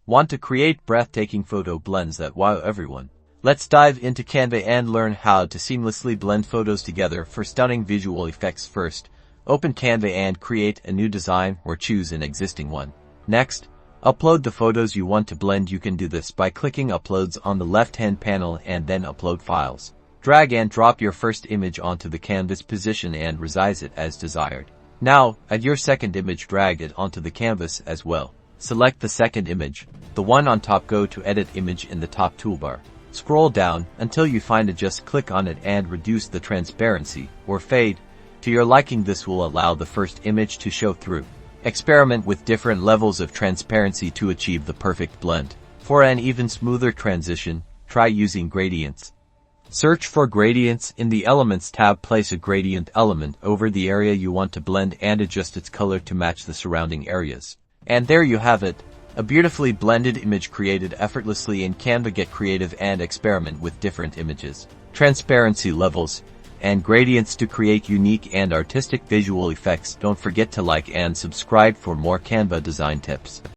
Want to create breathtaking photo blends that wow everyone? Let's dive into Canva and learn how to seamlessly blend photos together for stunning visual effects. First, open Canva and create a new design or choose an existing one. Next, upload the photos you want to blend. You can do this by clicking Uploads on the left-hand panel and then Upload Files. Drag and drop your first image onto the canvas position and resize it as desired. Now, add your second image, drag it onto the canvas as well. Select the second image, the one on top. Go to Edit Image in the top toolbar. Scroll down until you find it. Just click on it and reduce the transparency or fade to your liking. This will allow the first image to show through. Experiment with different levels of transparency to achieve the perfect blend. For an even smoother transition, try using gradients. Search for gradients in the Elements tab. Place a gradient element over the area you want to blend and adjust its color to match the surrounding areas. And there you have it, a beautifully blended image created effortlessly in Canva. Get creative and experiment with different images, transparency levels, and gradients to create unique and artistic visual effects. Don't forget to like and subscribe for more Canva design tips.